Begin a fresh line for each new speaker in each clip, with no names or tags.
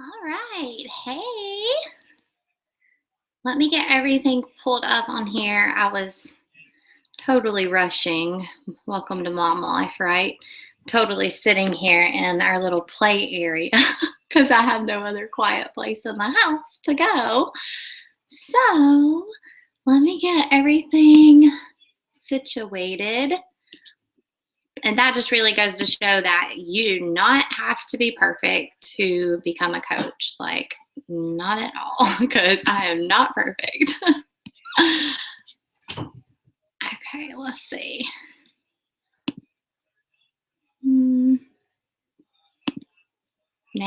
All right. Hey, let me get everything pulled up on here. I was totally rushing. Welcome to mom life, right? Totally sitting here in our little play area because I have no other quiet place in the house to go. So let me get everything situated. And that just really goes to show that you do not have to be perfect to become a coach. Like, not at all, because I am not perfect. Okay, let's see. Now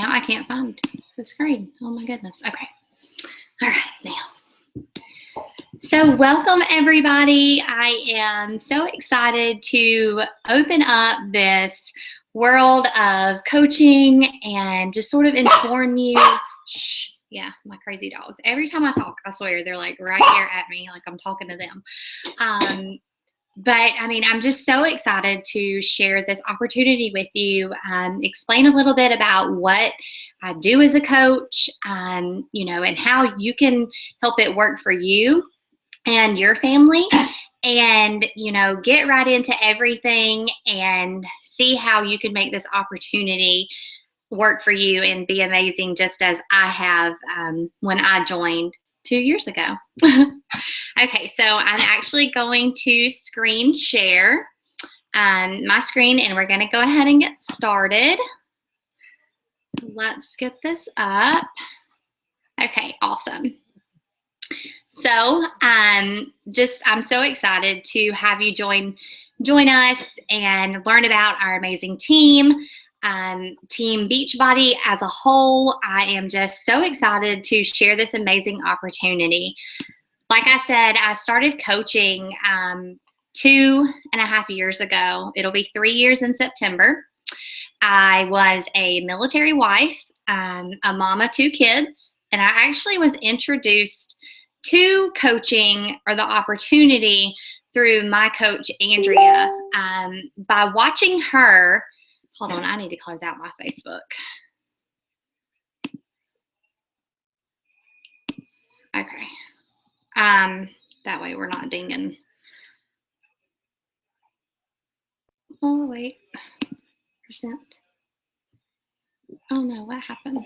I can't find the screen. Oh my goodness. Okay. All right, now. So welcome everybody. I am so excited to open up this world of coaching and just sort of inform you. Shh. Yeah, my crazy dogs. Every time I talk, I swear they're like right here at me, like I'm talking to them. But I mean, I'm just so excited to share this opportunity with you, explain a little bit about what I do as a coach, and how you can help it work for you and your family, and get right into everything and see how you can make this opportunity work for you and be amazing, just as I have when I joined 2 years ago. Okay, so I'm actually going to screen share my screen, and we're going to go ahead and get started. Let's get this up. Okay, awesome. So I'm so excited to have you join us and learn about our amazing team, Team Beachbody as a whole. I am just so excited to share this amazing opportunity. Like I said, I started coaching 2.5 years ago. It'll be 3 years in September. I was a military wife, a mom of 2 kids, and I actually was introduced to coaching, or the opportunity, through my coach, Andrea, by watching her. Hold on, I need to close out my Facebook. Okay. That way we're not dinging. Oh, wait. Percent. Oh no, what happened?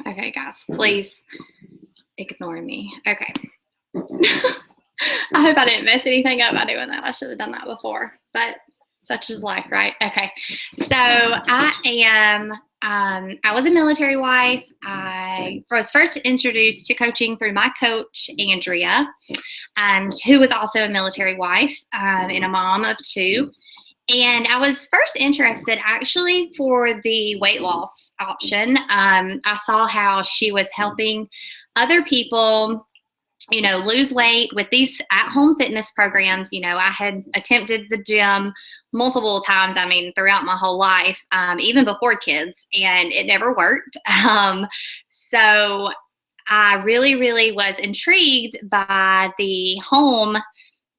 Okay, guys, please ignore me. Okay. I hope I didn't mess anything up by doing that. I should have done that before, but such is life, right? Okay. So I was a military wife. I was first introduced to coaching through my coach, Andrea, who was also a military wife and a mom of 2. And I was first interested actually for the weight loss option. I saw how she was helping other people lose weight with these at-home fitness programs. I had attempted the gym multiple times, throughout my whole life, even before kids, and it never worked. So I really, really was intrigued by the home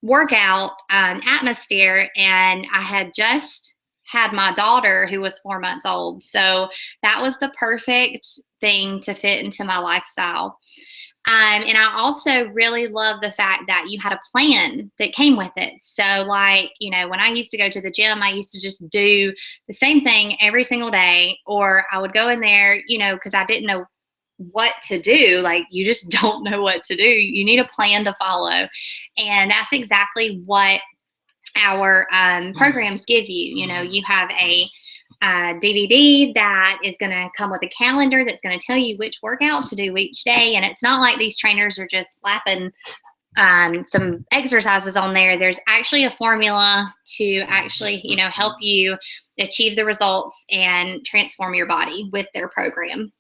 workout atmosphere, and I had just had my daughter, who was 4 months old. So that was the perfect thing to fit into my lifestyle. And I also really love the fact that you had a plan that came with it. So when I used to go to the gym, I used to just do the same thing every single day, or I would go in there, because I didn't know what to do. Like, you just don't know what to do. You need a plan to follow. And that's exactly what our programs give you. You have a DVD that is going to come with a calendar that's going to tell you which workout to do each day. And it's not like these trainers are just slapping some exercises on there. There's actually a formula to actually, help you achieve the results and transform your body with their program.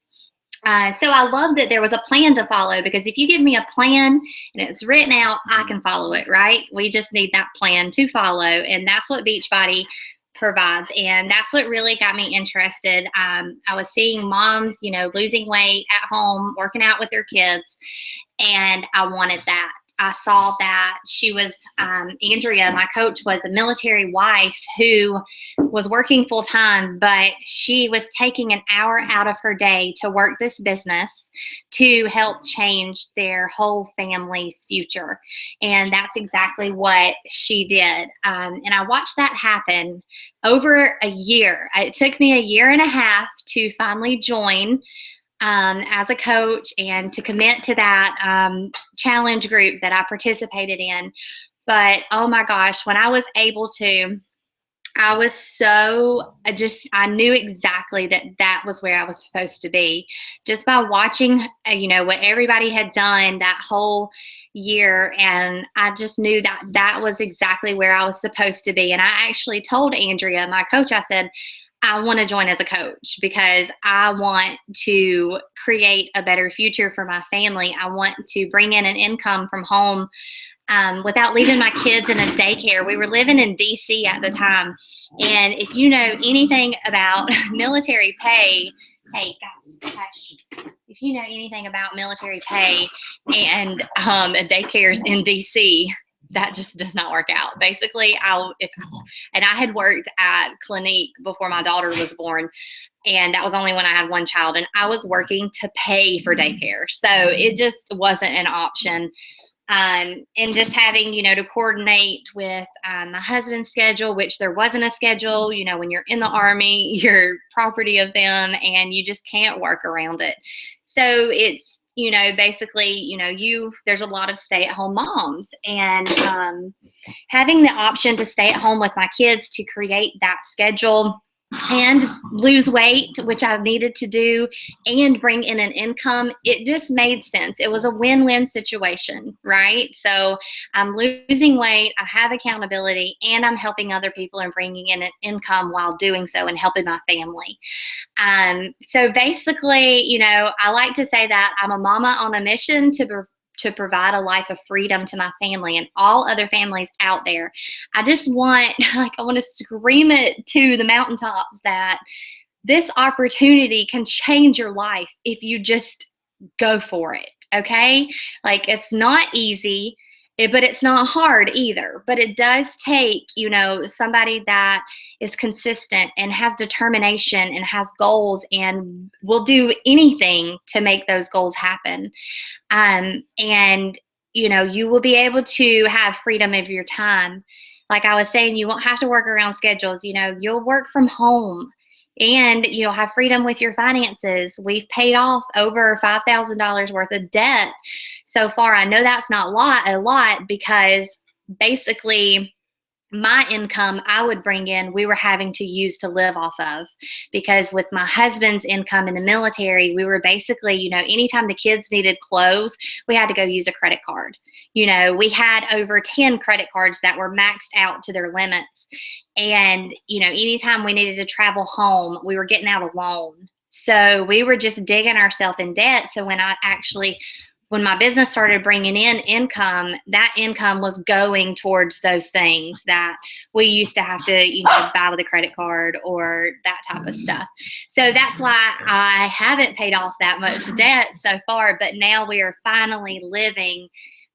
So I love that there was a plan to follow, because if you give me a plan and it's written out, I can follow it, right? We just need that plan to follow. And that's what Beachbody provides. And that's what really got me interested. I was seeing moms, losing weight at home, working out with their kids, and I wanted that. I saw that she was, Andrea, my coach, was a military wife who was working full time, but she was taking an hour out of her day to work this business to help change their whole family's future. And that's exactly what she did. And I watched that happen over a year. It took me a year and a half to finally join as a coach and to commit to that challenge group that I participated in. But oh my gosh, when I was able to, I was so, I knew exactly that that was where I was supposed to be just by watching, what everybody had done that whole year. And I just knew that that was exactly where I was supposed to be. And I actually told Andrea, my coach, I said, I want to join as a coach because I want to create a better future for my family. I want to bring in an income from home without leaving my kids in a daycare. We were living in DC at the time. And if you know anything about military pay, hey guys, hush. If you know anything about military pay and daycares in DC, that just does not work out. Basically, I had worked at Clinique before my daughter was born, and that was only when I had one child, and I was working to pay for daycare. So it just wasn't an option. And just having, to coordinate with my husband's schedule, which there wasn't a schedule, when you're in the Army, you're property of them and you just can't work around it. So it's, basically, there's a lot of stay-at-home moms, and having the option to stay at home with my kids to create that schedule and lose weight, which I needed to do, and bring in an income, it just made sense. It was a win-win situation, right? So I'm losing weight, I have accountability, and I'm helping other people and bringing in an income while doing so and helping my family. So basically, I like to say that I'm a mama on a mission to provide a life of freedom to my family and all other families out there. I just want, I want to scream it to the mountaintops that this opportunity can change your life if you just go for it. Okay. It's not easy, but it's not hard either. But it does take, somebody that is consistent and has determination and has goals and will do anything to make those goals happen. And, you will be able to have freedom of your time. Like I was saying, you won't have to work around schedules. You'll work from home and you'll have freedom with your finances. We've paid off over $5,000 worth of debt so far. I know that's not a lot because basically my income I would bring in, we were having to use to live off of, because with my husband's income in the military, we were basically, anytime the kids needed clothes, we had to go use a credit card. We had over 10 credit cards that were maxed out to their limits. And, anytime we needed to travel home, we were getting out a loan. So we were just digging ourselves in debt. So when my business started bringing in income, that income was going towards those things that we used to have to, buy with a credit card or that type of stuff. So that's why I haven't paid off that much debt so far, but now we are finally living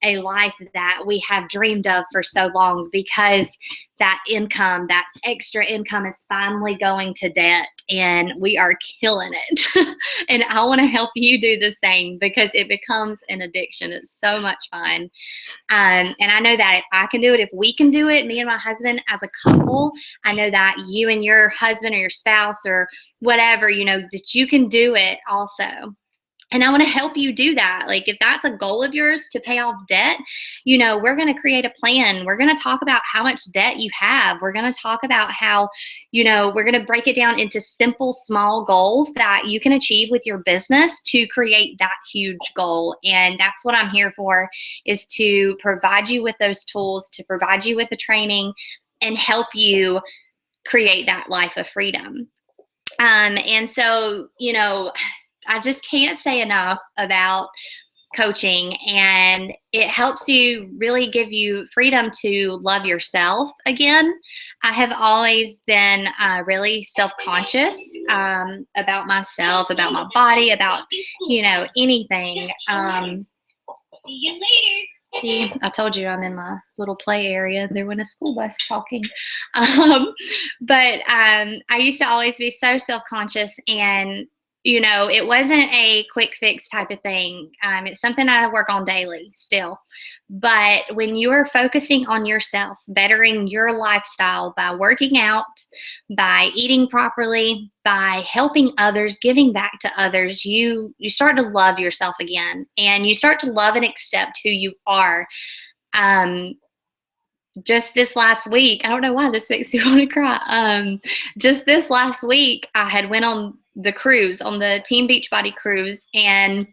a life that we have dreamed of for so long, because that income, that extra income is finally going to debt, and we are killing it. And I want to help you do the same, because it becomes an addiction. It's so much fun. And I know that if I can do it, if we can do it, me and my husband as a couple, I know that you and your husband or your spouse or whatever, that you can do it also. And I want to help you do that. If that's a goal of yours to pay off debt, we're going to create a plan. We're going to talk about how much debt you have. We're going to talk about how, we're going to break it down into simple, small goals that you can achieve with your business to create that huge goal. And that's what I'm here for, is to provide you with those tools, to provide you with the training and help you create that life of freedom. And so, I just can't say enough about coaching, and it helps you really give you freedom to love yourself again. I have always been really self-conscious about myself, about my body, about, anything. See, I told you I'm in my little play area. There went a school bus talking. Um, but I used to always be so self-conscious, and it wasn't a quick fix type of thing. It's something I work on daily still. But when you are focusing on yourself, bettering your lifestyle by working out, by eating properly, by helping others, giving back to others, you start to love yourself again, and you start to love and accept who you are. Um, just this last week, I don't know why this makes me want to cry. Just this last week, I had went on the cruise, on the Team Beachbody cruise, and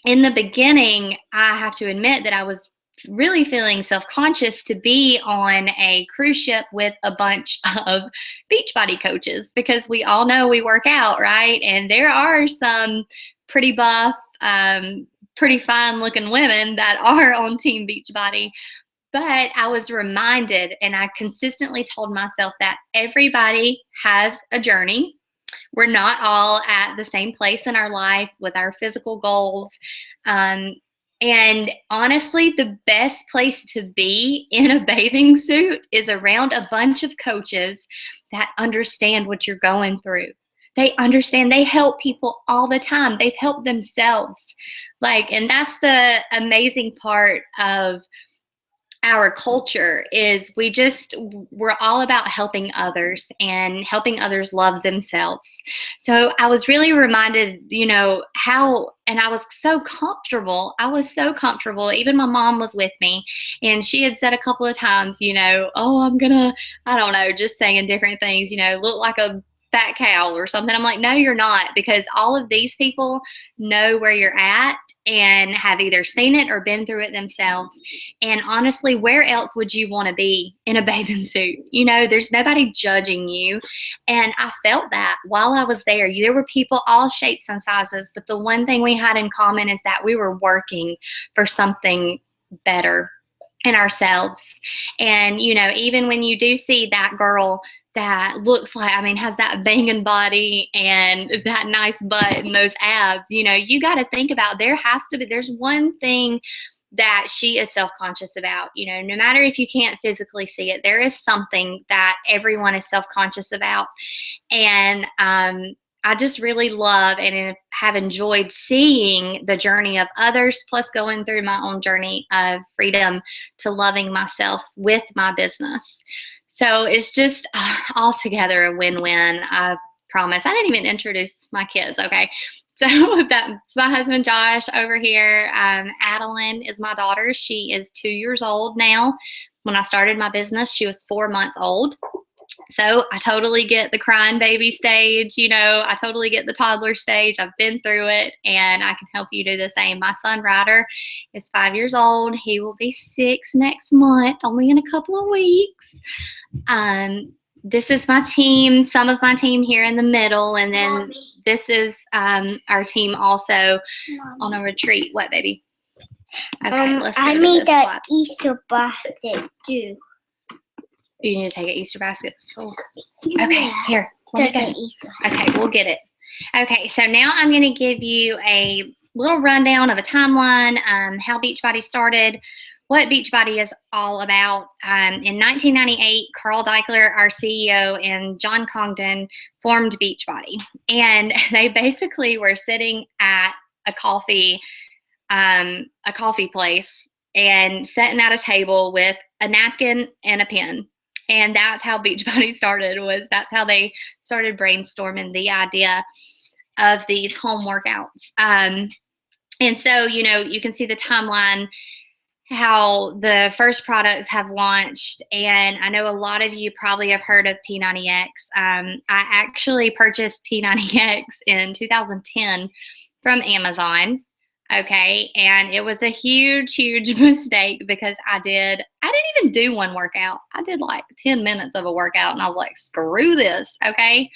in the beginning, I have to admit that I was really feeling self-conscious to be on a cruise ship with a bunch of Beachbody coaches, because we all know we work out, right? And there are some pretty buff, pretty fine looking women that are on Team Beachbody. But I was reminded, and I consistently told myself, that everybody has a journey. We're not all at the same place in our life with our physical goals. Um, and honestly, the best place to be in a bathing suit is around a bunch of coaches that understand what you're going through. They understand. They help people all the time. They've helped themselves. And that's the amazing part of our culture, is we're all about helping others and helping others love themselves. So I was really reminded, how, and I was so comfortable. Even my mom was with me, and she had said a couple of times, oh, I'm gonna, I don't know, just saying different things, look like a fat cow or something. I'm like, no, you're not, because all of these people know where you're at and have either seen it or been through it themselves. And honestly, where else would you want to be in a bathing suit? There's nobody judging you. And I felt that while I was there. There were people all shapes and sizes, but the one thing we had in common is that we were working for something better in ourselves. And, even when you do see that girl that looks like, has that banging body and that nice butt and those abs, you got to think about, there's one thing that she is self-conscious about. No matter if you can't physically see it, there is something that everyone is self-conscious about. And I just really love and have enjoyed seeing the journey of others, plus going through my own journey of freedom to loving myself with my business. So it's just altogether a win-win. I promise. I didn't even introduce my kids. Okay. So that's my husband, Josh, over here. Adeline is my daughter. She is 2 years old now. When I started my business, she was 4 months old. So I totally get the crying baby stage. I totally get the toddler stage. I've been through it, and I can help you do the same. My son, Ryder, is 5 years old. He will be 6 next month, only in a couple of weeks. This is my team, some of my team here in the middle, and then Mommy. This is our team also Mommy. On a retreat. What, baby? Okay, let's go
I
to
made
this
an
slide.
Easter basket too.
You need to take an Easter basket to school.
Yeah.
Okay, here. Let me go. Okay, we'll get it. Okay, so now I'm going to give you a little rundown of a timeline, how Beachbody started, what Beachbody is all about. In 1998, Carl Deichler, our CEO, and John Congdon formed Beachbody. And they basically were sitting at a coffee place and sitting at a table with a napkin and a pen. And that's how Beachbody started. That's how they started brainstorming the idea of these home workouts. And so, you can see the timeline, how the first products have launched. And I know a lot of you probably have heard of P90X. I actually purchased P90X in 2010 from Amazon. Okay. And it was a huge, huge mistake, because I didn't even do one workout. I did like 10 minutes of a workout, and I was like, screw this. Okay.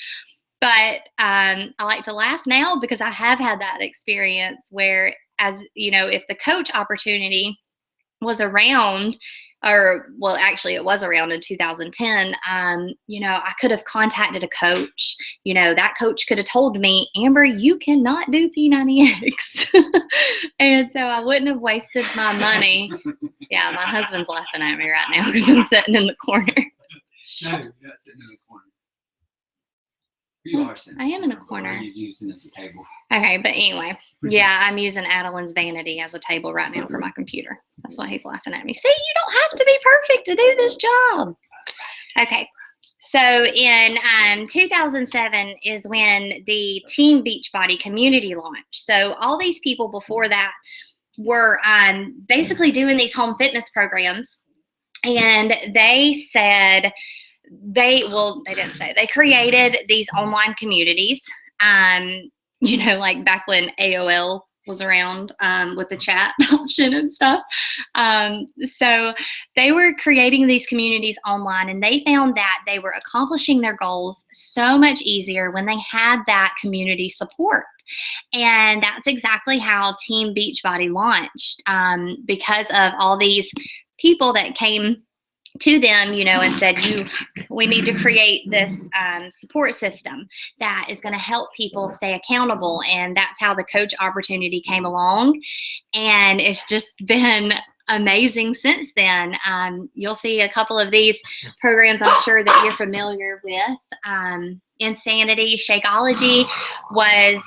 But I like to laugh now, because I have had that experience where, if the coach opportunity was around, or well, actually it was around in 2010, I could have contacted a coach. That coach could have told me, Amber, you cannot do P90X. And so I wouldn't have wasted my money. Yeah, my husband's laughing at me right now because I'm sitting in the corner.
No, you're not sitting in the corner. You are sitting.
I am in a corner.
Or are you using as a table?
Okay, but anyway, yeah, I'm using Adeline's vanity as a table right now for my computer. That's why he's laughing at me. See, you don't have to be perfect to do this job. Okay, so in 2007 is when the Team Beachbody community launched. So all these people before that were basically doing these home fitness programs, and they said they didn't say, they created these online communities, like back when AOL was around with the chat option and stuff. So they were creating these communities online, and they found that they were accomplishing their goals so much easier when they had that community support. And that's exactly how Team Beachbody launched, because of all these people that came to them, and said, we need to create this support system that is going to help people stay accountable. And that's how the coach opportunity came along. And it's just been amazing since then. You'll see a couple of these programs I'm sure that you're familiar with. Insanity, Shakeology was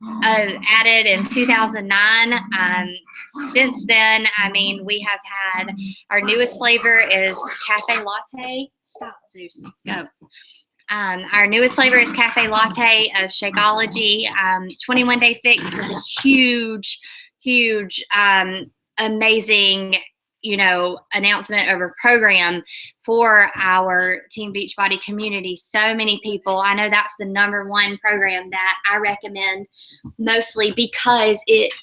added in 2009. Since then, we have had, our newest flavor is Cafe Latte. Stop, Zeus. Go. Our newest flavor is Cafe Latte of Shakeology. 21 Day Fix was a huge, amazing, announcement of a program for our Team Beachbody community. So many people, I know that's the #1 program that I recommend, mostly because it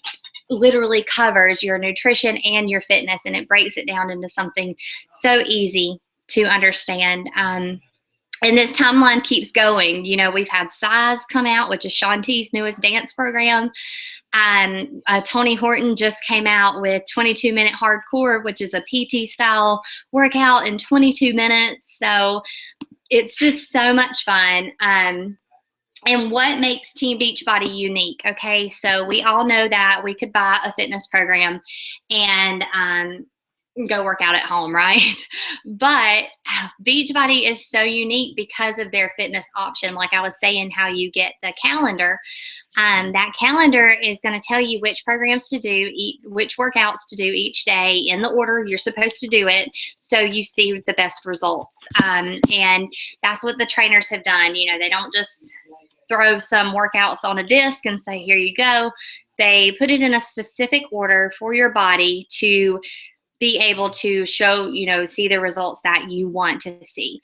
literally covers your nutrition and your fitness, and it breaks it down into something so easy to understand. And this timeline keeps going. We've had Size come out, which is Shanti's newest dance program. Tony Horton just came out with 22-minute hardcore, which is a PT style workout in 22 minutes. So it's just so much fun. And what makes Team Beachbody unique? Okay, so we all know that we could buy a fitness program and go work out at home, right? But Beachbody is so unique because of their fitness option. Like I was saying, how you get the calendar. That calendar is going to tell you which programs to do, which workouts to do each day in the order you're supposed to do it, so you see the best results. And that's what the trainers have done. They don't just throw some workouts on a disc and say, here you go. They put it in a specific order for your body to be able to show, see the results that you want to see.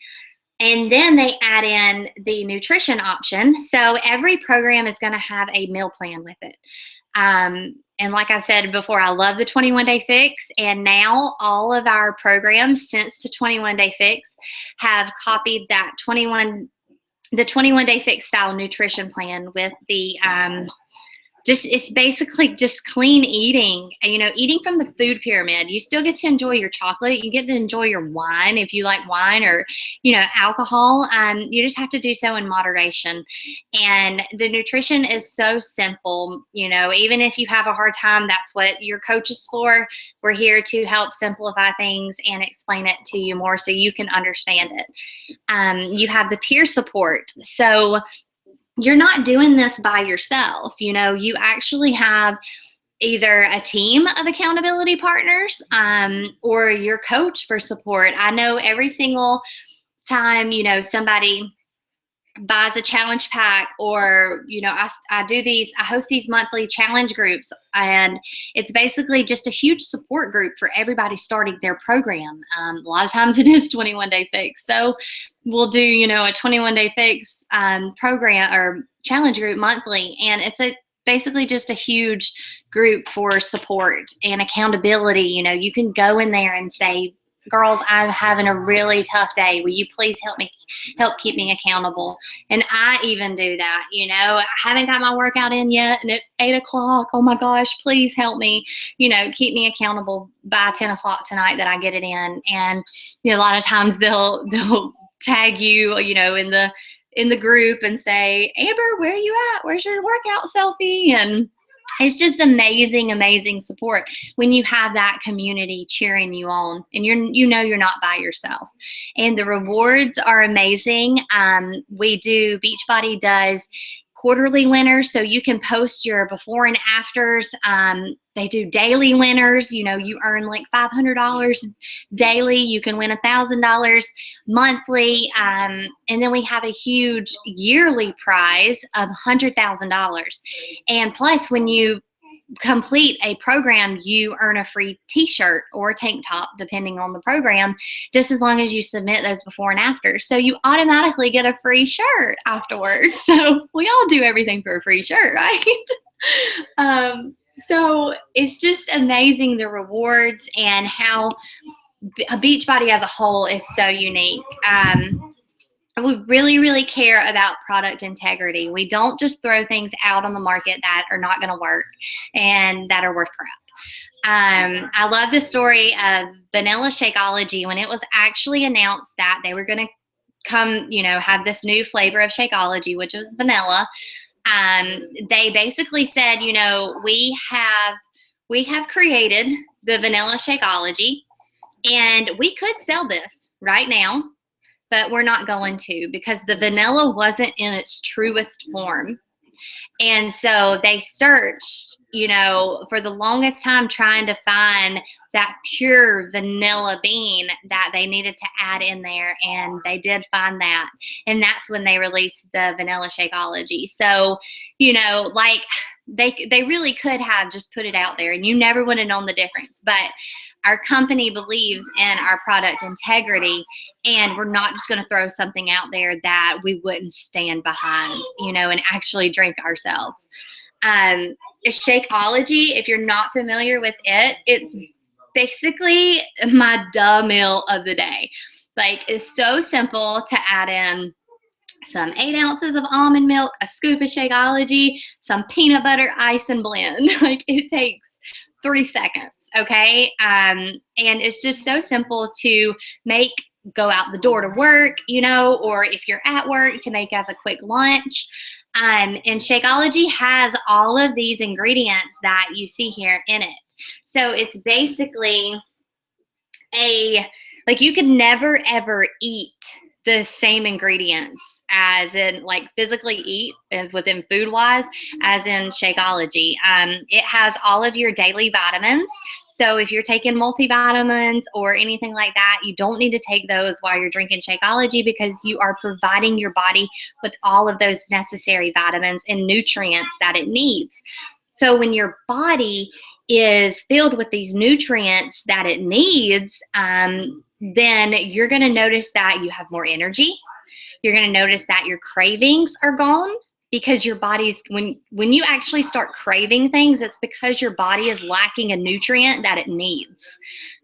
And then they add in the nutrition option. So every program is going to have a meal plan with it. And like I said before, I love the 21 Day Fix. And now all of our programs since the 21 Day Fix have copied that 21 Day Fix style nutrition plan with the it's basically just clean eating, eating from the food pyramid. You still get to enjoy your chocolate. You get to enjoy your wine if you like wine, or, alcohol. You just have to do so in moderation. And the nutrition is so simple. Even if you have a hard time, that's what your coach is for. We're here to help simplify things and explain it to you more so you can understand it. You have the peer support. So you're not doing this by yourself. You actually have either a team of accountability partners or your coach for support. I know every single time, somebody buys a challenge pack, or, I host these monthly challenge groups, and it's basically just a huge support group for everybody starting their program. A lot of times it is 21 Day Fix. So we'll do, a 21 Day Fix program or challenge group monthly. And it's basically just a huge group for support and accountability. You can go in there and say, girls, I'm having a really tough day. Will you please help keep me accountable? And I even do that. I haven't got my workout in yet and it's 8 o'clock. Oh my gosh, please help me, keep me accountable by 10 o'clock tonight that I get it in. And, a lot of times they'll tag you, in the group and say, Amber, where are you at? Where's your workout selfie? And it's just amazing, amazing support when you have that community cheering you on and you're not by yourself. And the rewards are amazing. Beachbody does quarterly winners, so you can post your before and afters. They do daily winners. You earn like $500 daily. You can win $1,000 monthly. And then we have a huge yearly prize of $100,000. And plus, when you complete a program, you earn a free t-shirt or tank top, depending on the program, just as long as you submit those before and after. So you automatically get a free shirt afterwards. So we all do everything for a free shirt, right? So it's just amazing, the rewards and how Beachbody as a whole is so unique. We really, really care about product integrity. We don't just throw things out on the market that are not going to work and that are worth crap. I love the story of Vanilla Shakeology when it was actually announced that they were going to come, have this new flavor of Shakeology, which was vanilla. They basically said, we have created the Vanilla Shakeology and we could sell this right now, but we're not going to, because the vanilla wasn't in its truest form. And so they searched, for the longest time trying to find that pure vanilla bean that they needed to add in there. And they did find that. And that's when they released the Vanilla Shakeology. So, like they really could have just put it out there and you never would have known the difference. But our company believes in our product integrity, and we're not just going to throw something out there that we wouldn't stand behind, and actually drink ourselves. Shakeology, if you're not familiar with it, it's basically my duh meal of the day. Like, it's so simple to add in some 8 ounces of almond milk, a scoop of Shakeology, some peanut butter, ice, and blend. Like, it takes 3 seconds, okay? And it's just so simple to make, go out the door to work, or if you're at work, to make as a quick lunch. And Shakeology has all of these ingredients that you see here in it. So it's basically you could never ever eat the same ingredients as in, like, physically eat within food wise as in Shakeology. It has all of your daily vitamins. So if you're taking multivitamins or anything like that, you don't need to take those while you're drinking Shakeology, because you are providing your body with all of those necessary vitamins and nutrients that it needs. So when your body is filled with these nutrients that it needs, then you're going to notice that you have more energy. You're going to notice that your cravings are gone, because your body's, when you actually start craving things, it's because your body is lacking a nutrient that it needs.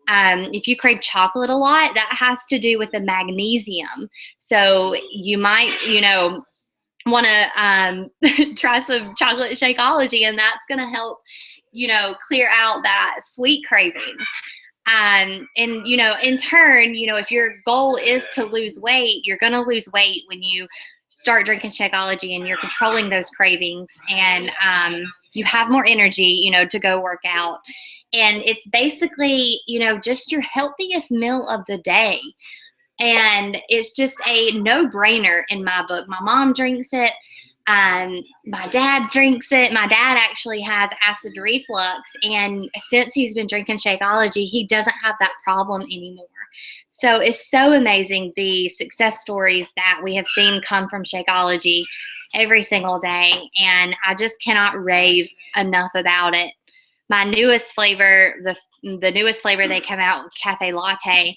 If you crave chocolate a lot, that has to do with the magnesium. So you might, want to try some chocolate Shakeology, and that's going to help, clear out that sweet craving. And in turn, if your goal is to lose weight, you're going to lose weight when you start drinking Shakeology and you're controlling those cravings, and you have more energy, to go work out. And it's basically, just your healthiest meal of the day. And it's just a no-brainer in my book. My mom drinks it. My dad drinks it. My dad actually has acid reflux, and since he's been drinking Shakeology, he doesn't have that problem anymore. So it's so amazing, the success stories that we have seen come from Shakeology every single day, and I just cannot rave enough about it. My newest flavor, the newest flavor they come out with, Cafe Latte,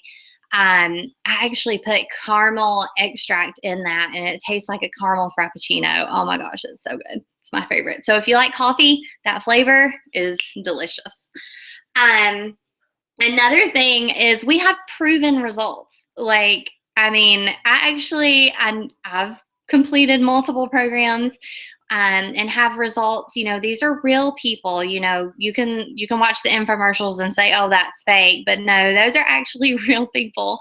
I actually put caramel extract in that, and it tastes like a caramel frappuccino. Oh my gosh, it's so good. It's my favorite. So if you like coffee, that flavor is delicious. Another thing is we have proven results. Like, I mean, I've completed multiple programs and have results. You know, these are real people. You know, you can watch the infomercials and say, "Oh, that's fake," but no, those are actually real people.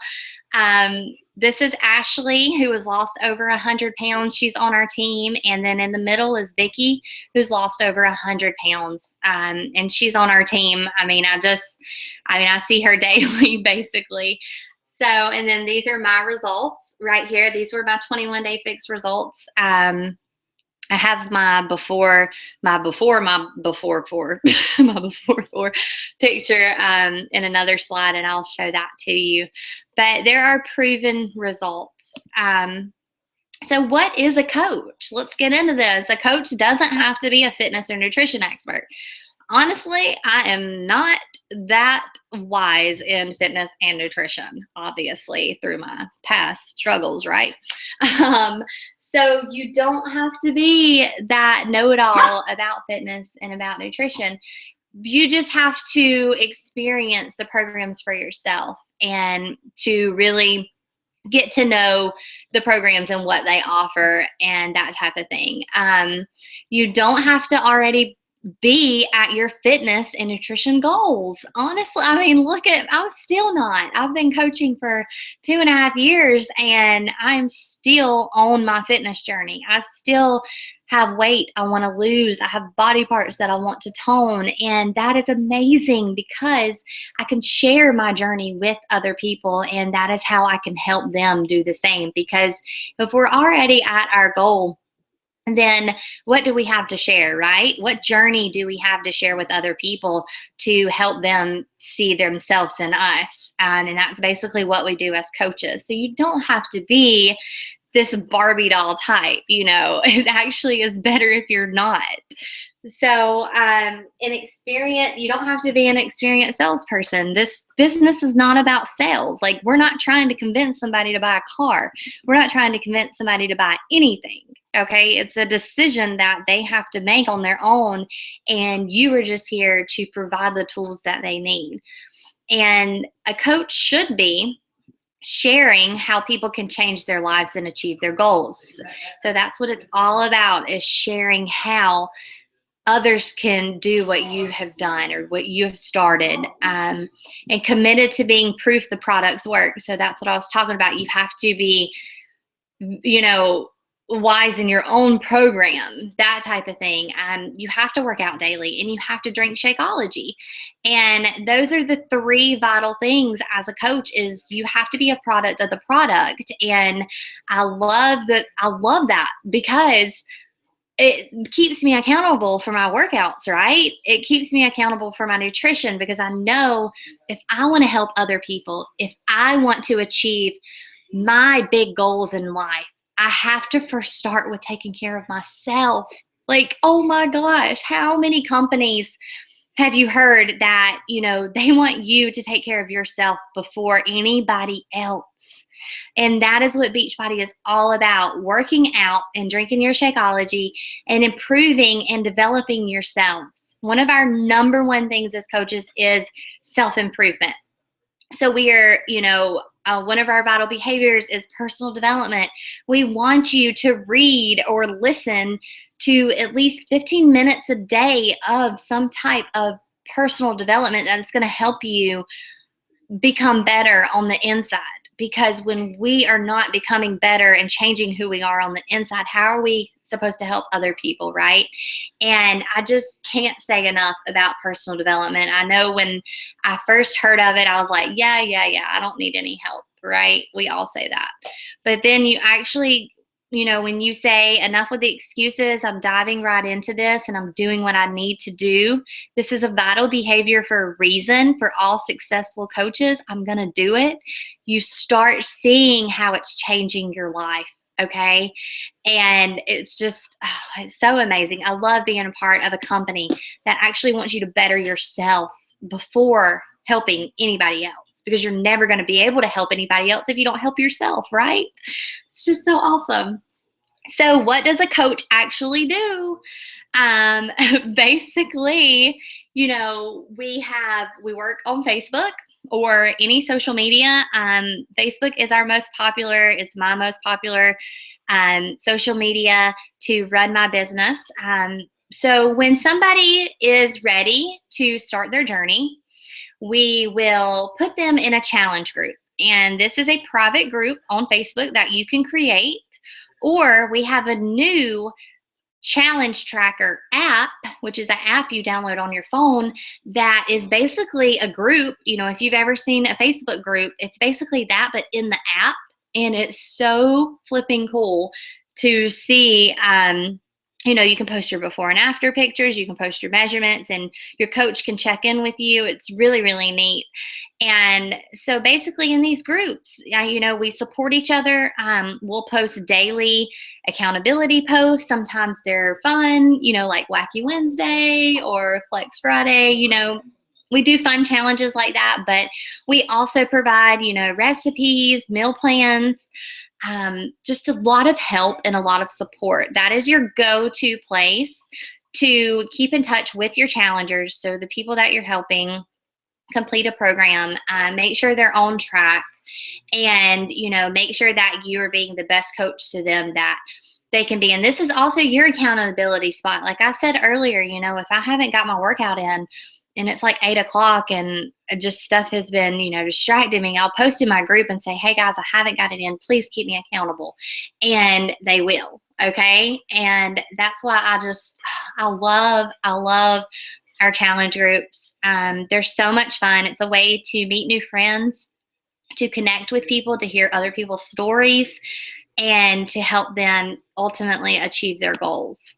This is Ashley, who has lost over 100 pounds. She's on our team. And then in the middle is Vicky, who's lost over 100 pounds. And she's on our team. I see her daily, basically. So, and then these are my results right here. These were my 21-day fix results. I have my before four, my before four picture in another slide, and I'll show that to you. But there are proven results. So what is a coach? Let's get into this. A coach doesn't have to be a fitness or nutrition expert. Honestly, I am not that wise in fitness and nutrition, obviously, through my past struggles, right? So you don't have to be that know-it-all about fitness and about nutrition. You just have to experience the programs for yourself and to really get to know the programs and what they offer and that type of thing. You don't have to already be at your fitness and nutrition goals. Honestly, I mean, I'm still not. I've been coaching for 2.5 years and I'm still on my fitness journey. I still have weight I want to lose. I have body parts that I want to tone. And that is amazing because I can share my journey with other people. And that is how I can help them do the same. Because if we're already at our goal, then what do we have to share, right? What journey do we have to share with other people to help them see themselves in us? And that's basically what we do as coaches. So you don't have to be this Barbie doll type, you know. It actually is better if you're not. So you don't have to be an experienced salesperson. This business is not about sales. Like, we're not trying to convince somebody to buy a car. We're not trying to convince somebody to buy anything. Okay, it's a decision that they have to make on their own, and you are just here to provide the tools that they need. And a coach should be sharing how people can change their lives and achieve their goals. So that's what it's all about, is sharing how others can do what you have done or what you have started, and committed to being proof the products work. So that's what I was talking about. You have to be, you know, wise in your own program, that type of thing. You have to work out daily and you have to drink Shakeology. And those are the 3 vital things as a coach. Is you have to be a product of the product. And I love that because it keeps me accountable for my workouts, right? It keeps me accountable for my nutrition, because I know if I want to help other people, if I want to achieve my big goals in life, I have to first start with taking care of myself. Like, oh my gosh, how many companies have you heard that, you know, they want you to take care of yourself before anybody else? And that is what Beachbody is all about: working out and drinking your Shakeology and improving and developing yourselves. One of our number one things as coaches is self-improvement. So we are, you know, one of our vital behaviors is personal development. We want you to read or listen to at least 15 minutes a day of some type of personal development that is going to help you become better on the inside. Because when we are not becoming better and changing who we are on the inside, how are we supposed to help other people, right? And I just can't say enough about personal development. I know when I first heard of it, I was like, yeah, I don't need any help, right? We all say that. But then you actually, you know, when you say enough with the excuses, I'm diving right into this and I'm doing what I need to do. This is a vital behavior for a reason. For all successful coaches, I'm going to do it. You start seeing how it's changing your life. Okay. And it's just, it's so amazing. I love being a part of a company that actually wants you to better yourself before helping anybody else, because you're never going to be able to help anybody else if you don't help yourself, right? It's just so awesome. So what does a coach actually do? Basically, you know, we work on Facebook. or any social media. Facebook is our most popular. It's my most popular social media to run my business. So when somebody is ready to start their journey, we will put them in a challenge group. And this is a private group on Facebook that you can create, or we have a new challenge tracker app, which is an app you download on your phone that is basically a group. If you've ever seen a Facebook group, it's basically that, but in the app. And it's so flipping cool to see. You can post your before and after pictures, you can post your measurements, and your coach can check in with you. It's really, really neat. And so basically in these groups, we support each other. We'll post daily accountability posts. Sometimes they're fun, like Wacky Wednesday or Flex Friday. We do fun challenges like that, but we also provide, recipes, meal plans, just a lot of help and a lot of support. That is your go-to place to keep in touch with your challengers. So the people that you're helping complete a program, make sure they're on track, and make sure that you are being the best coach to them that they can be. And this is also your accountability spot. Like I said earlier, if I haven't got my workout in and it's like 8 o'clock and just stuff has been, distracting me, I'll post in my group and say, hey guys, I haven't got it in. Please keep me accountable. And they will. Okay. And that's why I love our challenge groups. They're so much fun. It's a way to meet new friends, to connect with people, to hear other people's stories, and to help them ultimately achieve their goals.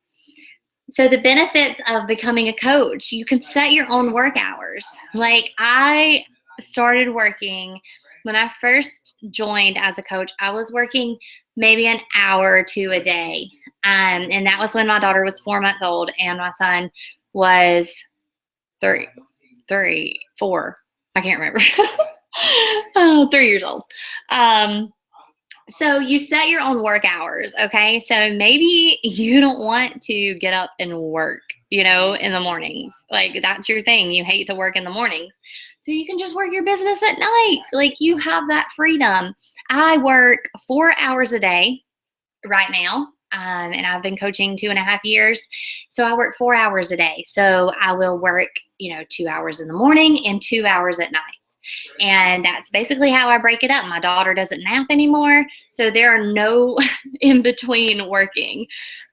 So the benefits of becoming a coach, you can set your own work hours. Like I started working when I first joined as a coach, I was working maybe an hour or two a day. And that was when my daughter was 4 months old and my son was 4. I can't remember. 3 years old. So you set your own work hours, okay? So maybe you don't want to get up and work, in the mornings. Like that's your thing. You hate to work in the mornings. So you can just work your business at night. Like you have that freedom. I work 4 hours a day right now. And I've been coaching 2.5 years. So I work 4 hours a day. So I will work, 2 hours in the morning and 2 hours at night. And that's basically how I break it up. My daughter doesn't nap anymore, so there are no in between working.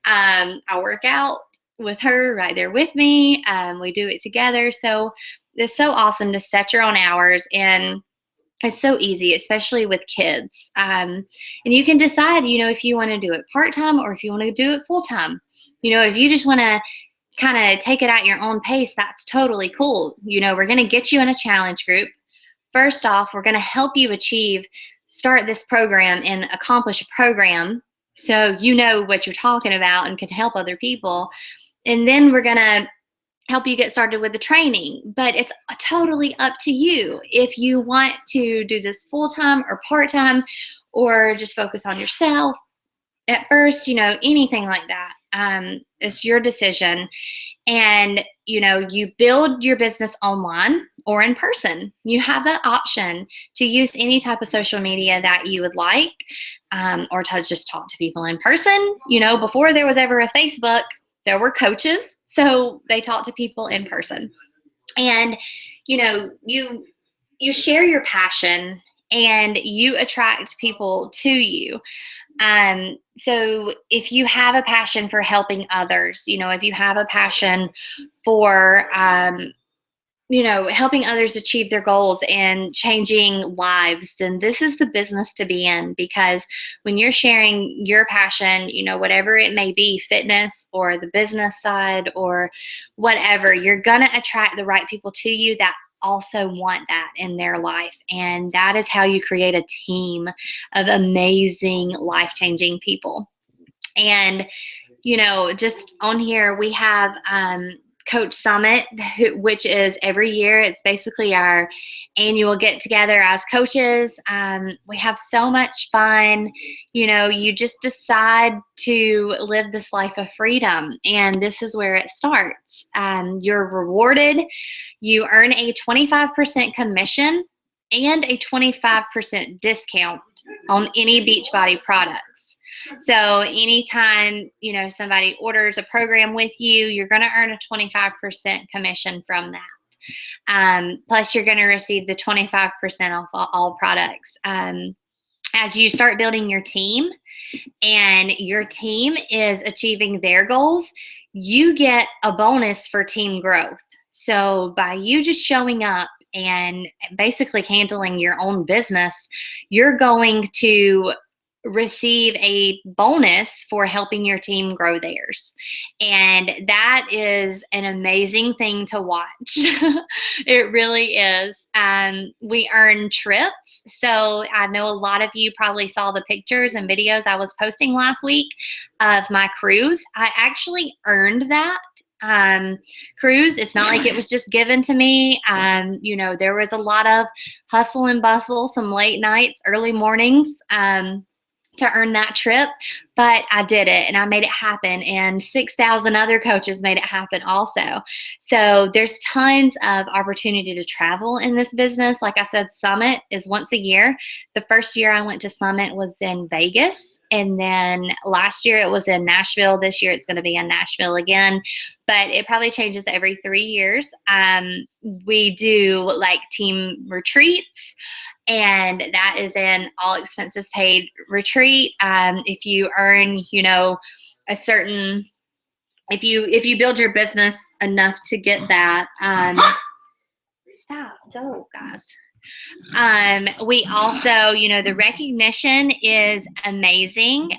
I work out with her right there with me. We do it together. So it's so awesome to set your own hours, and it's so easy, especially with kids. And you can decide, if you want to do it part-time or if you want to do it full-time. If you just want to kind of take it at your own pace, that's totally cool. We're going to get you in a challenge group. First off, we're going to help you start this program and accomplish a program so you know what you're talking about and can help other people. And then we're going to help you get started with the training. But it's totally up to you if you want to do this full-time or part-time or just focus on yourself at first, anything like that. It's your decision. And, you build your business online or in person. You have that option to use any type of social media that you would like, or to just talk to people in person. Before there was ever a Facebook, there were coaches. So they talk to people in person. And, you share your passion and you attract people to you. So if you have a passion for helping others, if you have a passion for, helping others achieve their goals and changing lives, then this is the business to be in. Because when you're sharing your passion, whatever it may be, fitness or the business side or whatever, you're going to attract the right people to you that also want that in their life. And that is how you create a team of amazing, life-changing people. And, just on here, we have Coach Summit, which is every year. It's basically our annual get together as coaches. We have so much fun. You just decide to live this life of freedom, and this is where it starts. You're rewarded. You earn a 25% commission and a 25% discount on any Beachbody products. So anytime, you know, somebody orders a program with you, you're going to earn a 25% commission from that. Plus, you're going to receive the 25% off all products. As you start building your team and your team is achieving their goals, you get a bonus for team growth. So by you just showing up and basically handling your own business, you're going to receive a bonus for helping your team grow theirs. And that is an amazing thing to watch. It really is. We earn trips. So I know a lot of you probably saw the pictures and videos I was posting last week of my cruise. I actually earned that cruise. It's not like it was just given to me. You know, there was a lot of hustle and bustle, some late nights, early mornings, to earn that trip, but I did it and I made it happen, and 6,000 other coaches made it happen also. So there's tons of opportunity to travel in this business. Like I said, Summit is once a year. The first year I went to Summit was in Vegas, and then last year it was in Nashville. This year it's going to be in Nashville again, but it probably changes every 3 years. We do like team retreats, and that is an all expenses paid retreat. If you earn, you know, a certain, if you build your business enough to get that, stop, go guys. We also, you know, the recognition is amazing.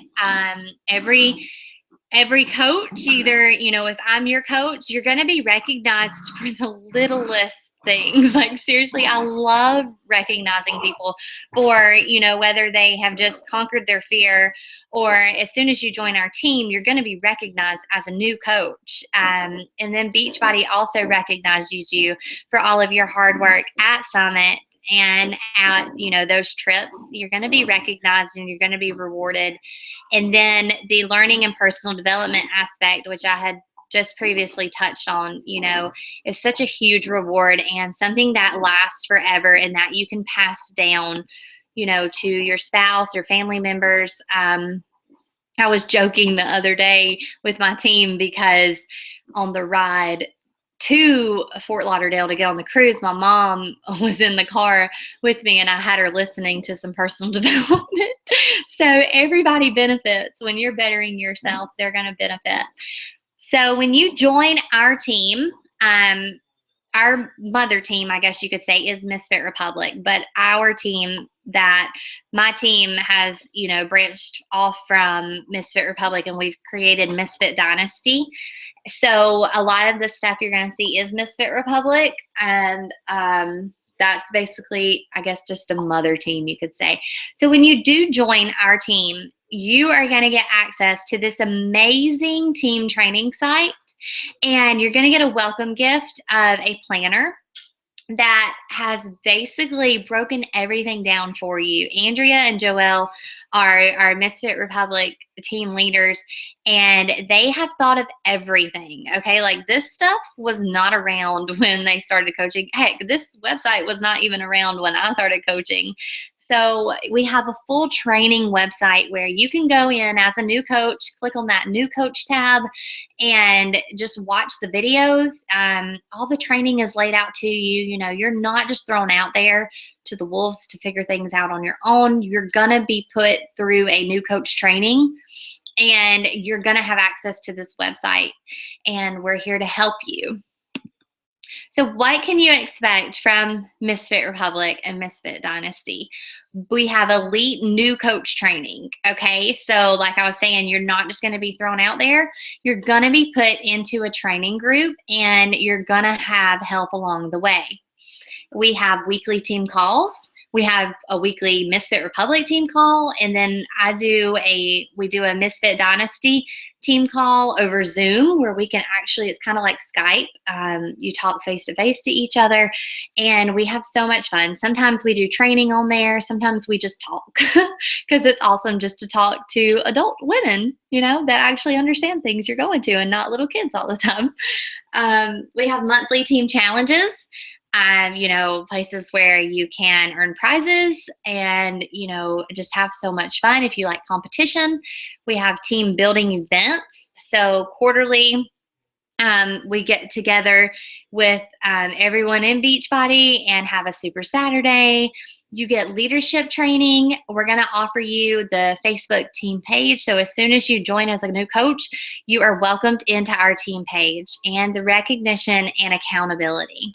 Every coach, either, you know, if I'm your coach, you're going to be recognized for the littlest things. Like, seriously, I love recognizing people for, you know, whether they have just conquered their fear, or as soon as you join our team, you're going to be recognized as a new coach. And then Beachbody also recognizes you for all of your hard work at Summit and at, you know, those trips. You're going to be recognized and you're going to be rewarded. And then the learning and personal development aspect, which I had just previously touched on, you know, is such a huge reward and something that lasts forever and that you can pass down, you know, to your spouse or family members. I was joking the other day with my team because on the ride to Fort Lauderdale to get on the cruise, my mom was in the car with me and I had her listening to some personal development. So everybody benefits. When you're bettering yourself, they're going to benefit. So when you join our team, our mother team, I guess you could say, is misFIT Republic, but our team, that my team has, you know, branched off from misFIT Republic, and we've created misFIT Dynasty. So a lot of the stuff you're going to see is misFIT Republic, and that's basically, I guess, just a mother team, you could say. So when you do join our team, you are going to get access to this amazing team training site, and you're going to get a welcome gift of a planner that has basically broken everything down for you. Andrea and Joelle are misFIT Republic team leaders, and they have thought of everything. Okay, like this stuff was not around when they started coaching. Heck, this website was not even around when I started coaching. So we have a full training website where you can go in as a new coach, click on that new coach tab, and just watch the videos. All the training is laid out to you. You know, you're not just thrown out there to the wolves to figure things out on your own. You're going to be put through a new coach training, and you're going to have access to this website, and we're here to help you. So what can you expect from misFIT Republic and misFIT Dynasty? We have elite new coach training, okay? So like I was saying, you're not just going to be thrown out there. You're going to be put into a training group, and you're going to have help along the way. We have weekly team calls. We have a weekly misFIT Republic team call, and then we do a misFIT Dynasty team call over Zoom, where we can actually, it's kind of like Skype. You talk face to face to each other, and we have so much fun. Sometimes we do training on there. Sometimes we just talk because it's awesome just to talk to adult women, you know, that actually understand things you're going to, and not little kids all the time. We have monthly team challenges. Places where you can earn prizes and, just have so much fun. If you like competition, we have team building events. So quarterly, we get together with everyone in Beachbody and have a Super Saturday. You get leadership training. We're going to offer you the Facebook team page. So as soon as you join as a new coach, you are welcomed into our team page, and the recognition and accountability.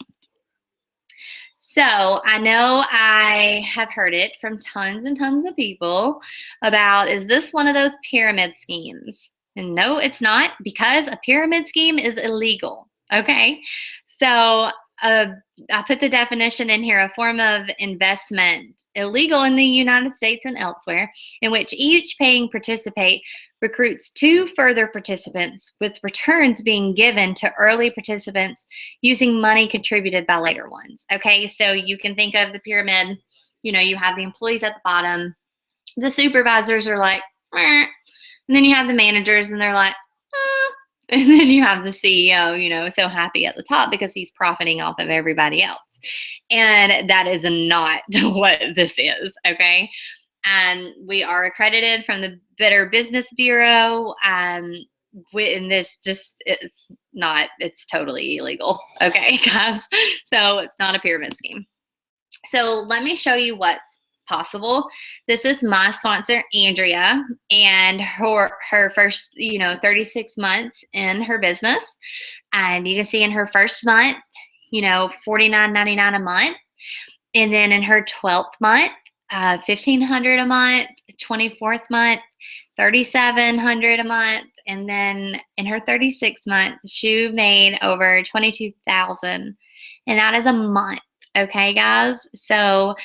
So I know I have heard it from tons and tons of people about, is this one of those pyramid schemes? And no, it's not, because a pyramid scheme is illegal. Okay. So I put the definition in here: a form of investment illegal in the United States and elsewhere, in which each paying participant recruits two further participants, with returns being given to early participants using money contributed by later ones. Okay, so you can think of the pyramid, you have the employees at the bottom, the supervisors are like, meh. And then you have the managers and they're like, and then you have the CEO, so happy at the top because he's profiting off of everybody else. And that is not what this is, okay? And we are accredited from the Better Business Bureau. And it's totally illegal, okay, guys? So it's not a pyramid scheme. So let me show you what's possible. This is my sponsor, Andrea, and her first, 36 months in her business. And you can see in her first month, $49.99 a month. And then in her 12th month, $1,500 a month, 24th month, $3,700 a month. And then in her 36th month, she made over $22,000. And that is a month. Okay, guys? So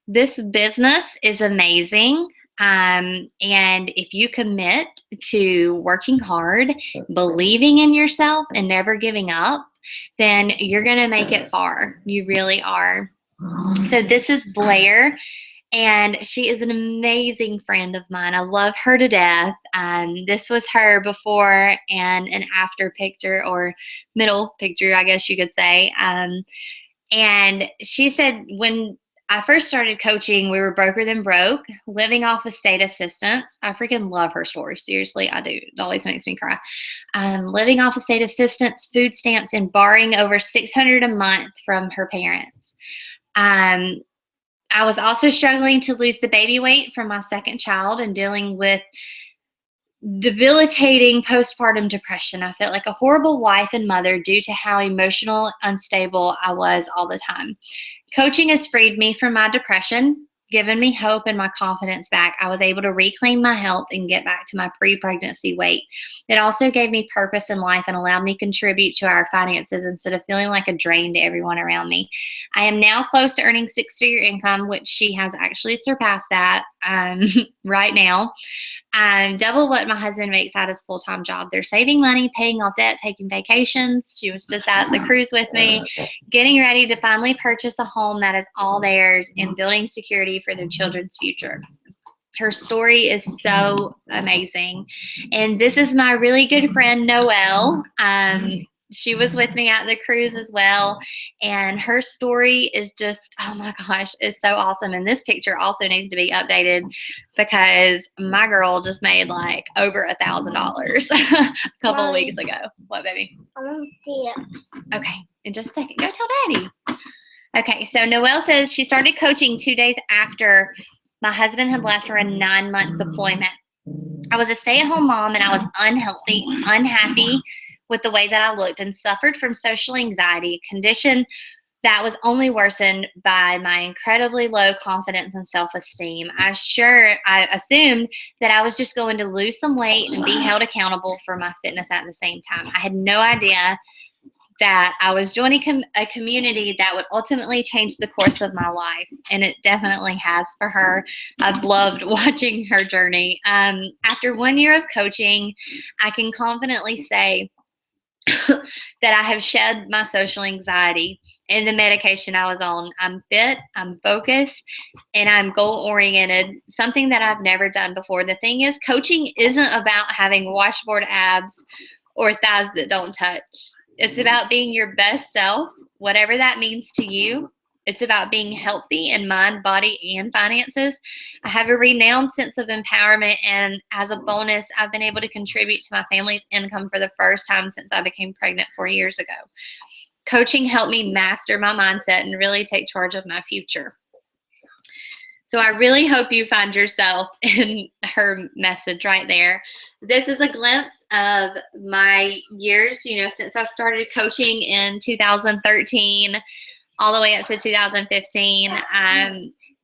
this business is amazing. And if you commit to working hard, believing in yourself, and never giving up, then you're going to make it far. You really are. So this is Blair, and she is an amazing friend of mine. I love her to death. This was her before and an after picture, or middle picture, I guess you could say. And she said, when I first started coaching, we were broker than broke, living off of state assistance. I freaking love her story. Seriously, I do. It always makes me cry. Living off of state assistance, food stamps, and borrowing over $600 a month from her parents. I was also struggling to lose the baby weight from my second child and dealing with debilitating postpartum depression. I felt like a horrible wife and mother due to how emotional, unstable I was all the time. Coaching has freed me from my depression, given me hope and my confidence back. I was able to reclaim my health and get back to my pre-pregnancy weight. It also gave me purpose in life and allowed me to contribute to our finances instead of feeling like a drain to everyone around me. I am now close to earning six-figure income, which she has actually surpassed that right now. Double what my husband makes at his full-time job. They're saving money, paying off debt, taking vacations. She was just at the cruise with me, getting ready to finally purchase a home that is all theirs, and building security for their children's future. Her story is so amazing. And this is my really good friend, Noelle. She was with me at the cruise as well. And her story is just, oh my gosh, it's so awesome. And this picture also needs to be updated because my girl just made like over $1,000 a couple of weeks ago. What, baby?
I want this.
Okay, in just a second. Go tell Daddy. Okay, so Noelle says she started coaching 2 days after my husband had left for a 9-month deployment. I was a stay-at-home mom, and I was unhappy with the way that I looked, and suffered from social anxiety, a condition that was only worsened by my incredibly low confidence and self-esteem. I assumed that I was just going to lose some weight and be held accountable for my fitness at the same time. I had no idea that I was joining a community that would ultimately change the course of my life, and it definitely has for her. I've loved watching her journey. After 1 year of coaching, I can confidently say that I have shed my social anxiety and the medication I was on. I'm fit, I'm focused, and I'm goal-oriented, something that I've never done before. The thing is, coaching isn't about having washboard abs or thighs that don't touch. It's about being your best self, whatever that means to you. It's about being healthy in mind, body, and finances. I have a renowned sense of empowerment, and as a bonus, I've been able to contribute to my family's income for the first time since I became pregnant 4 years ago. Coaching helped me master my mindset and really take charge of my future. So I really hope you find yourself in her message right there. This is a glimpse of my years, since I started coaching in 2013 all the way up to 2015.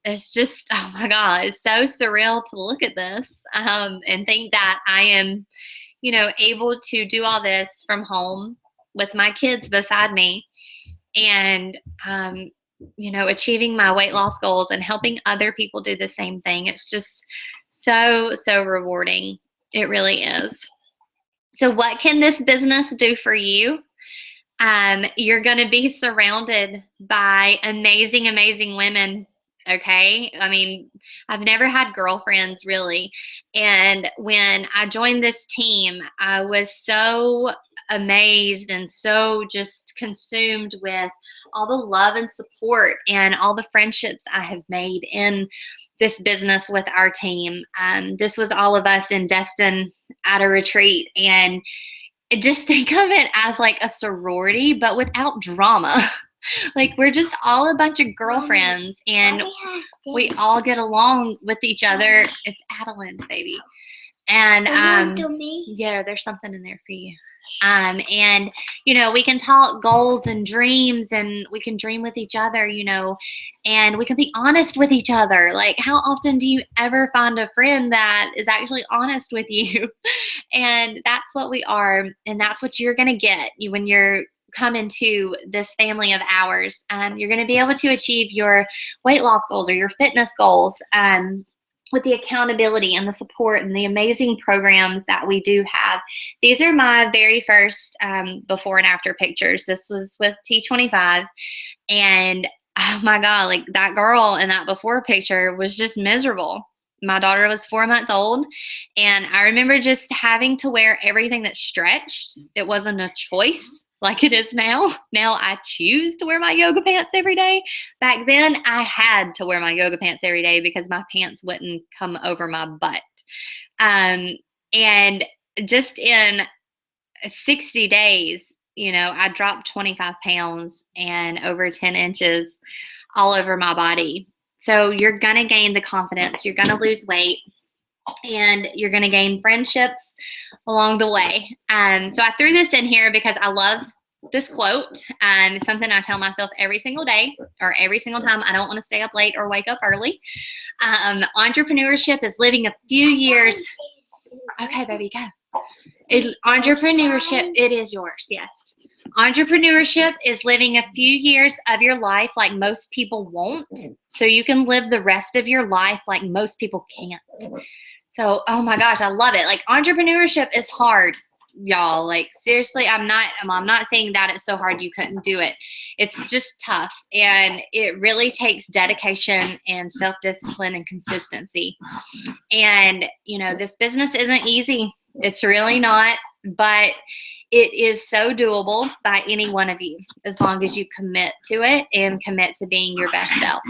It's just, oh my God, it's so surreal to look at this and think that I am, able to do all this from home with my kids beside me and, achieving my weight loss goals and helping other people do the same thing. It's just so, so rewarding. It really is. So what can this business do for you? You're going to be surrounded by amazing, amazing women. Okay. I mean, I've never had girlfriends really. And when I joined this team, I was so amazed and so just consumed with all the love and support and all the friendships I have made in this business with our team. This was all of us in Destin at a retreat, and just think of it as like a sorority, but without drama. Like we're just all a bunch of girlfriends, and we all get along with each other. It's Adeline's baby, and yeah, there's something in there for you. And we can talk goals and dreams, and we can dream with each other, and we can be honest with each other. Like, how often do you ever find a friend that is actually honest with you? And that's what we are, and that's what you're going to get when you're come into this family of ours. You're going to be able to achieve your weight loss goals or your fitness goals with the accountability and the support and the amazing programs that we do have. These are my very first before and after pictures. This was with T25, and oh my God, like that girl in that before picture was just miserable. My daughter was 4 months old, and I remember just having to wear everything that stretched. It wasn't a choice like it is now. Now I choose to wear my yoga pants every day. Back then, I had to wear my yoga pants every day because my pants wouldn't come over my butt. And just in 60 days, I dropped 25 pounds and over 10 inches all over my body. So you're going to gain the confidence. You're going to lose weight. And you're going to gain friendships along the way. So I threw this in here because I love this quote. It's something I tell myself every single day or every single time I don't want to stay up late or wake up early. Entrepreneurship is living a few years. Okay, baby, go. Entrepreneurship, it is yours, yes. Entrepreneurship is living a few years of your life like most people won't, so you can live the rest of your life like most people can't. So, oh my gosh, I love it. Like, entrepreneurship is hard, y'all. Like, seriously, I'm not saying that it's so hard you couldn't do it. It's just tough, and it really takes dedication and self-discipline and consistency. And, this business isn't easy. It's really not, but it is so doable by any one of you as long as you commit to it and commit to being your best self.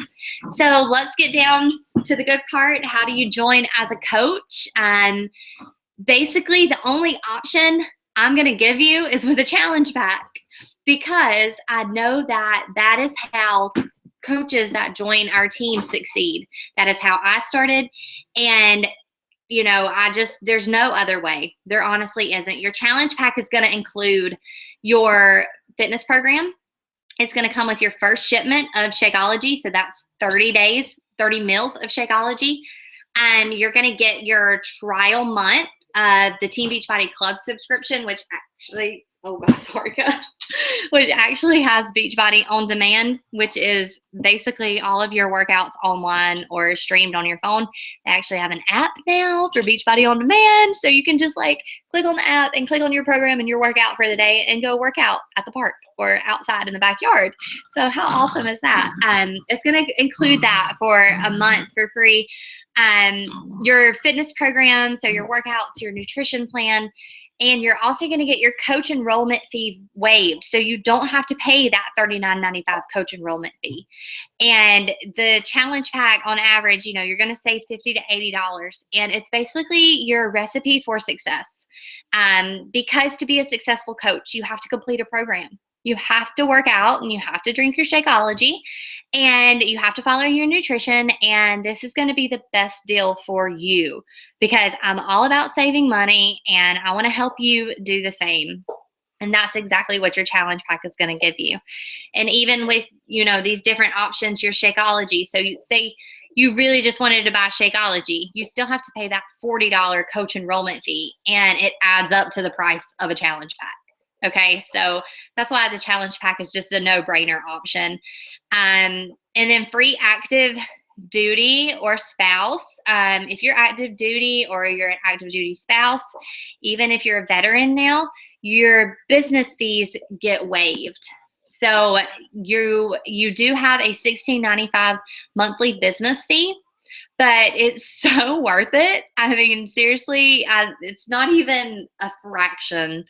So let's get down to the good part. How do you join as a coach? And basically the only option I'm going to give you is with a challenge pack, because I know that is how coaches that join our team succeed. That is how I started. And there's no other way. There honestly isn't. Your challenge pack is going to include your fitness program. It's going to come with your first shipment of Shakeology. So that's 30 days, 30 meals of Shakeology. And you're going to get your trial month of the Team Beachbody Club subscription, which actually, which actually has Beachbody On Demand, which is basically all of your workouts online or streamed on your phone. They actually have an app now for Beachbody On Demand, so you can just click on the app and click on your program and your workout for the day and go work out at the park or outside in the backyard. So how awesome is that? It's going to include that for a month for free. Your fitness program, so your workouts, your nutrition plan, And you're also going to get your coach enrollment fee waived. So you don't have to pay that $39.95 coach enrollment fee. And the challenge pack on average, you're going to save $50 to $80. And it's basically your recipe for success. Because to be a successful coach, you have to complete a program. You have to work out and you have to drink your Shakeology and you have to follow your nutrition. And this is going to be the best deal for you because I'm all about saving money and I want to help you do the same. And that's exactly what your challenge pack is going to give you. And even with, these different options, your Shakeology. So you say you really just wanted to buy Shakeology, you still have to pay that $40 coach enrollment fee and it adds up to the price of a challenge pack. Okay, so that's why the challenge pack is just a no-brainer option. And then free active duty or spouse. If you're active duty or you're an active duty spouse, even if you're a veteran now, your business fees get waived. So you do have a $16.95 monthly business fee, but it's so worth it. I mean, seriously, it's not even a fraction,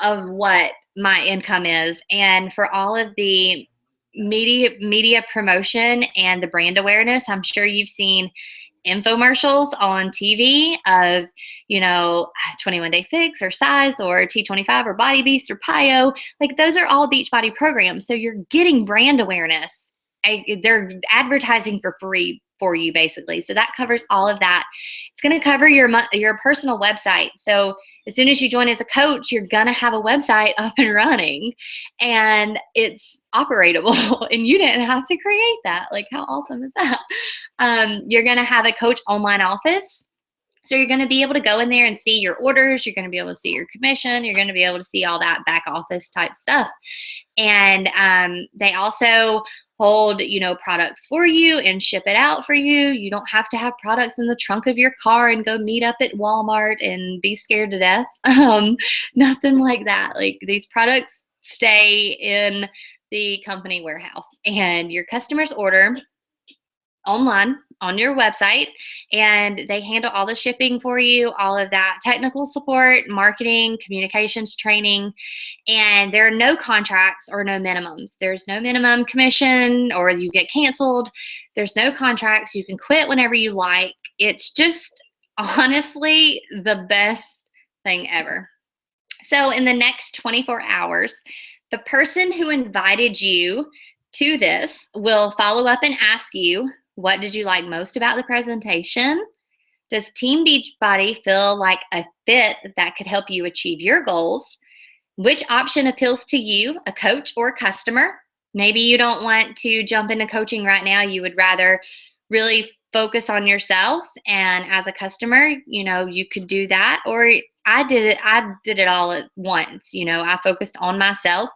of what my income is. And for all of the media promotion and the brand awareness, I'm sure you've seen infomercials on TV of, 21 Day Fix or Size or T25 or Body Beast or PIO. Like those are all Beachbody programs. So you're getting brand awareness. They're advertising for free for you basically. So that covers all of that. It's going to cover your personal website. So as soon as you join as a coach, you're going to have a website up and running and it's operatable and you didn't have to create that. Like how awesome is that? You're going to have a coach online office. So you're going to be able to go in there and see your orders. You're going to be able to see your commission. You're going to be able to see all that back office type stuff. And they also hold, products for you and ship it out for you. You don't have to have products in the trunk of your car and go meet up at Walmart and be scared to death. Nothing like that. Like these products stay in the company warehouse and your customers order online on your website and they handle all the shipping for you, all of that technical support, marketing, communications, training, and there are no contracts or no minimums. There's no minimum commission or you get canceled. There's no contracts. You can quit whenever you like. It's just honestly the best thing ever. So in the next 24 hours, the person who invited you to this will follow up and ask you, what did you like most about the presentation? Does Team Beachbody feel like a fit that could help you achieve your goals? Which option appeals to you, a coach or a customer? Maybe you don't want to jump into coaching right now. You would rather really focus on yourself. And as a customer, you could do that. Or I did it all at once. I focused on myself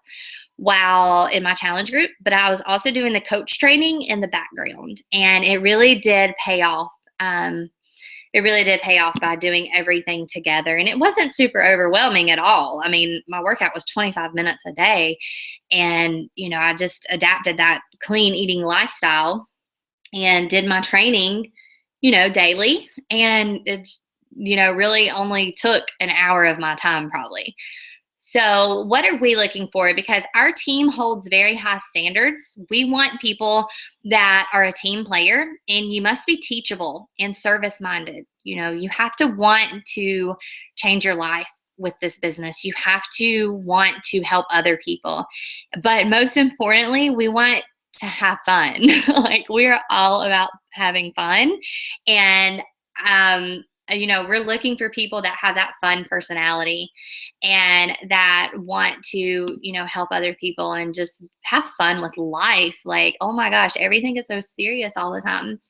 while in my challenge group, but I was also doing the coach training in the background, and it really did pay off. It really did pay off by doing everything together, and it wasn't super overwhelming at all. I mean, my workout was 25 minutes a day, and I just adapted that clean eating lifestyle and did my training, daily, and it's really only took an hour of my time probably. So what are we looking for? Because our team holds very high standards. We want people that are a team player, and you must be teachable and service-minded. You have to want to change your life with this business. You have to want to help other people. But most importantly, we want to have fun. Like we're all about having fun. And we're looking for people that have that fun personality and that want to, help other people and just have fun with life. Like, oh my gosh, everything is so serious all the time.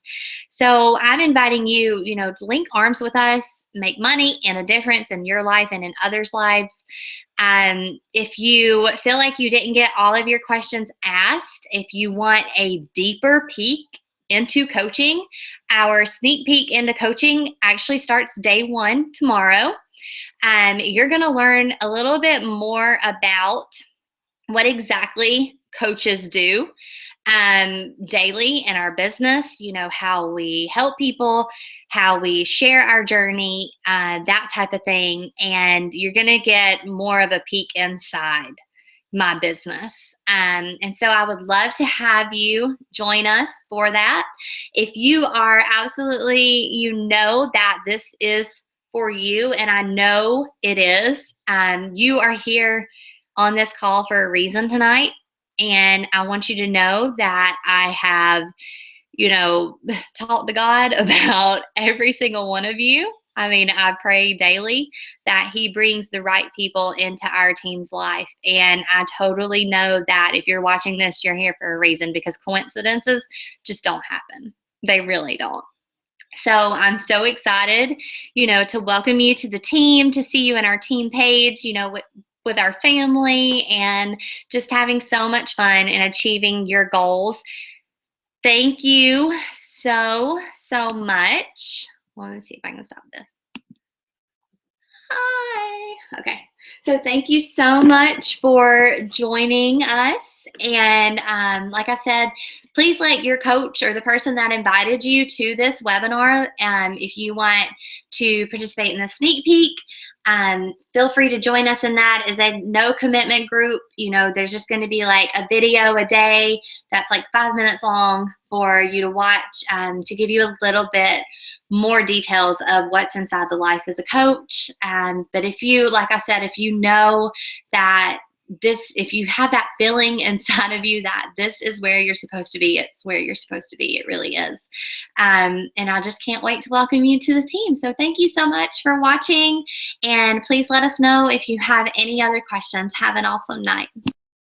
So I'm inviting you, to link arms with us, make money and a difference in your life and in others' lives. If you feel like you didn't get all of your questions asked, if you want a deeper peek into coaching, our sneak peek into coaching actually starts day 1 tomorrow. You're going to learn a little bit more about what exactly coaches do. daily in our business, how we help people, how we share our journey, that type of thing. And you're going to get more of a peek inside my business. And so I would love to have you join us for that. If you are absolutely, that this is for you, and I know it is, you are here on this call for a reason tonight. And I want you to know that I have, talked to God about every single one of you. I mean, I pray daily that He brings the right people into our team's life. And I totally know that if you're watching this, you're here for a reason, because coincidences just don't happen. They really don't. So I'm so excited, to welcome you to the team, to see you in our team page, with our family, and just having so much fun and achieving your goals. Thank you so much. Well, let's see if I can stop this. Hi. Okay. So thank you so much for joining us. And like I said, please let your coach or the person that invited you to this webinar, if you want to participate in the sneak peek, feel free to join us in that. It's a no commitment group. There's just going to be like a video a day that's like 5 minutes long for you to watch, to give you a little bit more details of what's inside the life as a coach. But if you, like I said, if you know that if you have that feeling inside of you that this is where you're supposed to be, it's where you're supposed to be. It really is. And I just can't wait to welcome you to the team. So thank you so much for watching. And please let us know if you have any other questions. Have an awesome night.